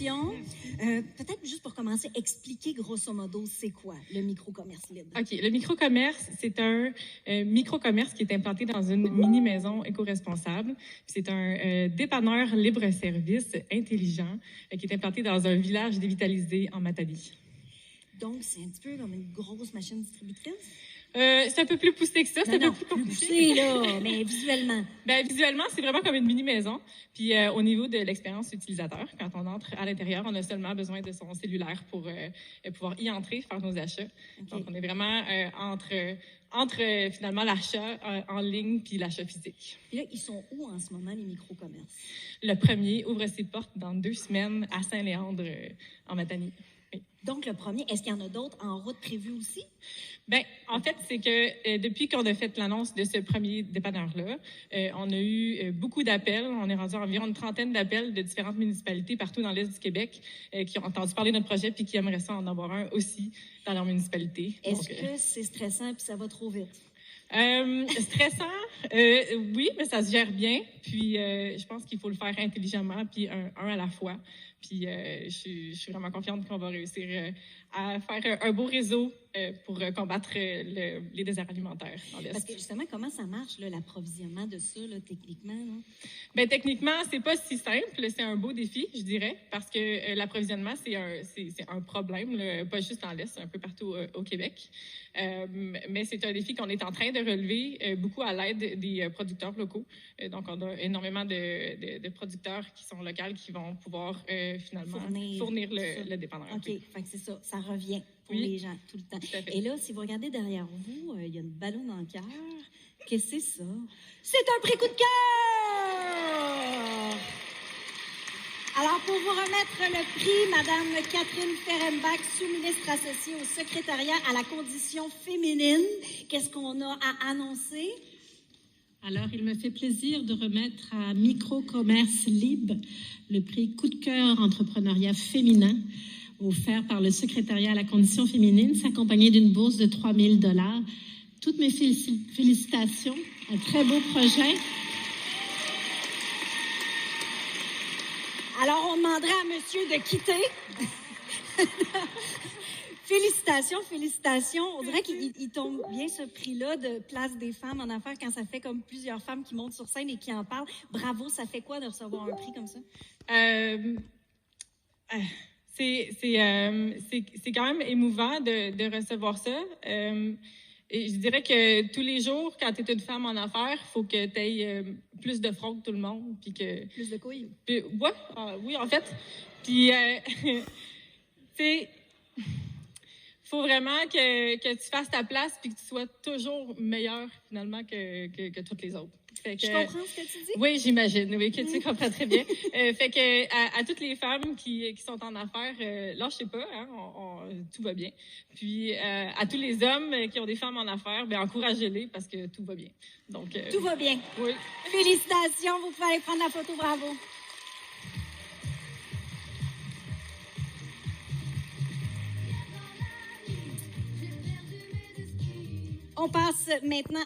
félicitations. Peut-être juste pour commencer, expliquer grosso modo c'est quoi le micro-commerce libre. OK. Le micro-commerce, c'est un micro-commerce qui est implanté dans une mini-maison éco-responsable. C'est un dépanneur libre-service intelligent qui est implanté dans un village dévitalisé en Matadi. Donc, c'est un petit peu comme une grosse machine distributrice? C'est un peu plus poussé que ça. C'est un peu plus poussé, là, mais visuellement. Visuellement, c'est vraiment comme une mini-maison. Puis au niveau de l'expérience utilisateur, quand on entre à l'intérieur, on a seulement besoin de son cellulaire pour pouvoir y entrer, faire nos achats. Okay. Donc, on est vraiment entre finalement l'achat en ligne puis l'achat physique. Et là, ils sont où en ce moment, les micro-commerces? Le premier ouvre ses portes dans 2 semaines à Saint-Léandre, en Matanie. Oui. Donc, le premier, est-ce qu'il y en a d'autres en route prévus aussi? En fait, c'est que depuis qu'on a fait l'annonce de ce premier dépanneur-là, on a eu beaucoup d'appels. On est rendu à environ une 30aine d'appels de différentes municipalités partout dans l'Est du Québec qui ont entendu parler de notre projet puis qui aimeraient ça en avoir un aussi dans leur municipalité. Est-ce que c'est stressant puis ça va trop vite? Stressant, oui, mais ça se gère bien. Puis, je pense qu'il faut le faire intelligemment puis un à la fois. Puis, je suis vraiment confiante qu'on va réussir à faire un beau réseau pour combattre les déserts alimentaires dans l'Est. Parce que justement, comment ça marche, là, l'approvisionnement de ça, là, techniquement? Là? Techniquement, c'est pas si simple. C'est un beau défi, je dirais, parce que l'approvisionnement, c'est un problème, là, pas juste dans l'Est, un peu partout au Québec. Mais c'est un défi qu'on est en train de relever beaucoup à l'aide des producteurs locaux. Donc, on a énormément de producteurs qui sont locaux qui vont pouvoir finalement fournir le dépanneur. OK, fait que c'est ça. Ça revient pour les gens tout le temps. Et là, si vous regardez derrière vous, il y a une ballon dans le cœur. Qu'est-ce que c'est ça? C'est un prix coup de cœur! Alors, pour vous remettre le prix, Madame Catherine Ferrenbach, sous-ministre associée au secrétariat à la condition féminine, qu'est-ce qu'on a à annoncer? Alors, il me fait plaisir de remettre à Micro-commerce libre le prix coup de cœur entrepreneuriat féminin offert par le secrétariat à la condition féminine, s'accompagner d'une bourse de 3 000 $. Toutes mes félicitations, un très beau projet. Alors, on demanderait à monsieur de quitter. Félicitations. On dirait qu'il tombe bien ce prix-là de place des femmes en affaires quand ça fait comme plusieurs femmes qui montent sur scène et qui en parlent. Bravo, ça fait quoi de recevoir un prix comme ça? C'est quand même émouvant de recevoir ça. Et je dirais que tous les jours, quand tu es une femme en affaires, il faut que tu aies plus de front que tout le monde. Puis que, plus de couilles? Oui, en fait. Puis, faut vraiment que tu fasses ta place puis que tu sois toujours meilleure, finalement, que toutes les autres. Fait que, je comprends ce que tu dis. Oui, j'imagine. Oui, que tu comprends très bien. Fait que à toutes les femmes qui sont en affaires, lâchez pas, hein, tout va bien. Puis à tous les hommes qui ont des femmes en affaires, encouragez-les parce que tout va bien. Donc tout va bien. Oui. Félicitations, vous pouvez aller prendre la photo, bravo. On passe maintenant